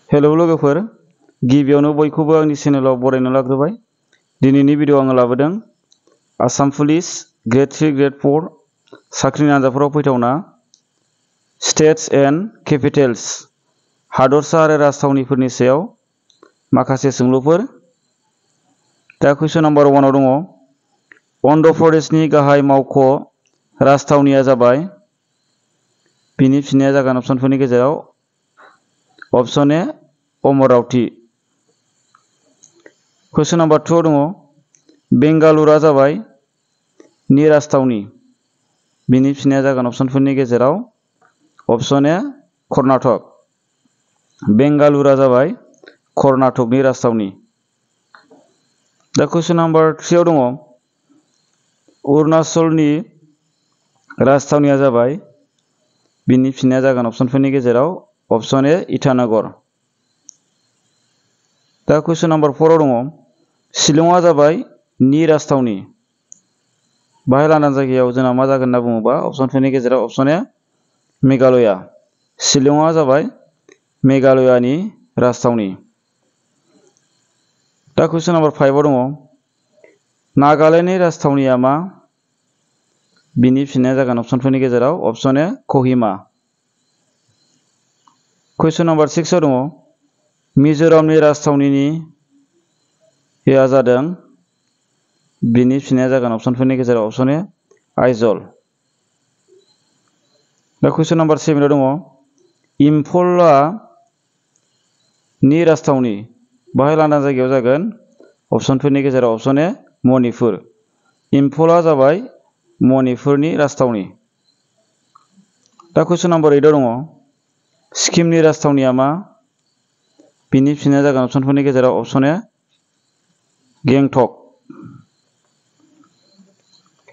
Hello लोगोफोर, गिबियावनो बयखौबो आंनि चेनेलाव बरायनो लाग्रोबाय। दिनैनि भिडिअ आङो लाबोदों आसाम पुलिस ग्रेड 3 ग्रेड 4 साख्रिनि आनजादफोराव फैथावना स्टेट्स एन्ड केपिटेल्स हादरसा आरो राजथावनिफोरनि सायाव माखासे सोंलुफोर। दा कुइसन नाम्बार 1 आव दङ अन्ध्र प्रदेशनि गाहाय मावख' राजथावनिया जाबाय। बिनि फिननाया जागोन अपसनफोरनि गेजेराव option A Amravati. Question number 2 दङ बेंगालुरुआ जाबाय नि राजथावनि। बिनि फिननाया जागोन अपसनफोरनि गेजेराव ऑप्शन ए कर्नाटक। बेंगालुरुआ जाबाय कर्नाटकनि राजथावनि। दा क्वेश्चन नम्बर 3 दङ अरुणाचलनि राजथावनिया जाबाय। बिनि फिननाया जागोन अपसनफोरनि गेजेराव ऑप्शन ए इटानगर। दा क्वेश्चन नम्बर 4 दङ शिलंआ जाबाय नि राजथावनि। बाहाय लांदां जायगायाव जोंना मा जागोन होनना बुङोबा अपसनफोरनि गेजेराव ऑप्शन ए मेघालया। शिलंआ जाबाय मेघालयानि राजथावनि। दा क्वेश्चन नम्बर 5 दङ नागालेण्डनि राजथावनिया मा? बिनि फिननाया जागोन अपसनफोरनि गेजेराव option A Kohima. Question number 6 दङ मिजोरामनि राजथावनिनि जादों। बिनि फिननाया जागोन अपसनफोरनि गेजेराव ऑप्शन ए आइजल। दा क्वेश्चन नम्बर 7 दङ इम्फलआ नि राजथावनि। बाहाय लांदां जायगायाव जागोन अपसनफोरनि गेजेराव ऑप्शन ए मणिपुर। इम्फलआ जाबाय मणिपुरनि राजथावनि। दा क्वेश्चन नम्बर 8 दङ सिक्किमनि राजथावनिया मा? बिनि फिननाया जागोन अपसनफोरनि गेजेराव ऑप्शन ए गेंटक।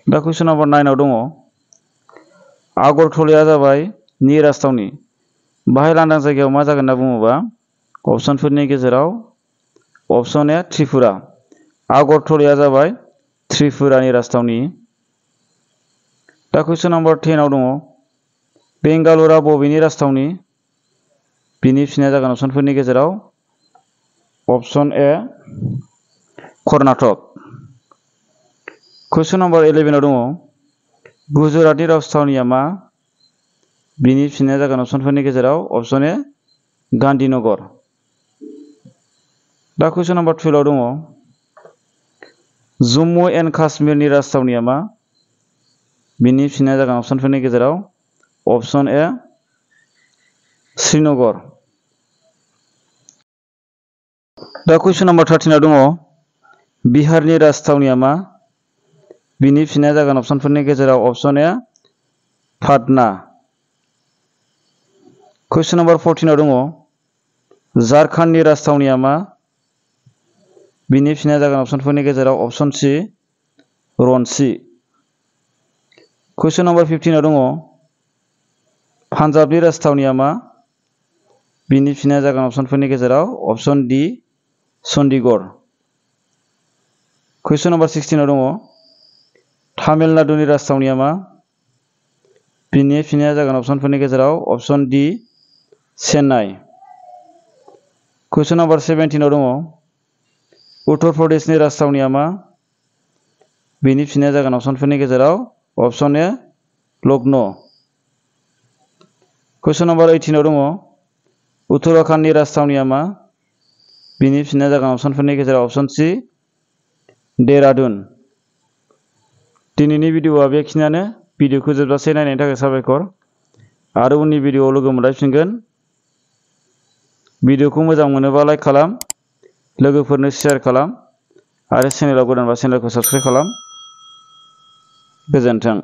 दा क्वेश्चन नम्बर 9 दङ आगरतलाया जाबाय नि राजथावनि। बाहाय लांदां जायगायाव मा जागोन होनना बुङोबा अपसनफोरनि गेजेराव ऑप्शन ए त्रिपुरा। आगरतलाया जाबाय त्रिपुरानि राजथावनि। दा क्वेश्चन नम्बर 10 दङ बेंगालुरुआ बबेनि राजथावनि? बिनि फिननाया जागोन अपसनफोरनि गेजेराव option A Karnataka. Question number 11 दङ गुजरातनि राजथावनिया मा? बिनि फिननाया जागोन अपसनफोरनि गेजेराव ऑप्शन ए गांधीनगर। दा क्वेश्चन नम्बर 12 दङ जम्मु एन्ड काश्मीरनि राजथावनिया मा? बिनि फिननाया जागोन अपसनफोरनि गेजेराव ऑप्शन ए श्रीनगर। दा क्वेश्चन नम्बर 13 दङ बिहारनि राजथावनिया मा? बिनि फिननाया जागोन अपसनफोरनि गेजेराव option A Patna. Question number 14 दङ झारखंडनि राजथावनिया मा? बिनि फिननाया जागोन अपसनफोरनि गेजेराव ऑप्शन सी रन्ची। क्वेश्चन नम्बर 15 दङ पान्जाबनि राजथावनिया मा? बिनि फिननाया जागोन अपसनफोरनि गेजेराव option D Chandigarh. Question number 16 दङ तामिलनाडुनि राजथावनिया मा? बिनि फिननाया जागोन अपसनफोरनि गेजेराव option D Chennai. Question number 17 दङ उत्तर प्रदेशनि राजथावनिया मा? बिनि फिननाया जागोन अपसनफोरनि गेजेराव option A Lucknow. Question number 18 दङ उत्तराखंडनि राजथावनिया मा? बिनि फिननाया जागोन अपसनफोरनि गेजेराव ऑप्शन सी देहरादून। दिनैनि भिडिअआ बेखिनियानो। भिडिअखौ जोबजासे नायनायनि थाखाय साबायखर। आरो उननि भिडिअआव लोगो मोनलायफिनगोन। भिडिअखौ मोजां मोनोबा लाइक खालाम, लोगोफोरनो शेयार खालाम आरो चेनेलाव गोदानबा चेनेलखौ साबस्क्राइब खालाम। गोजोन्थों।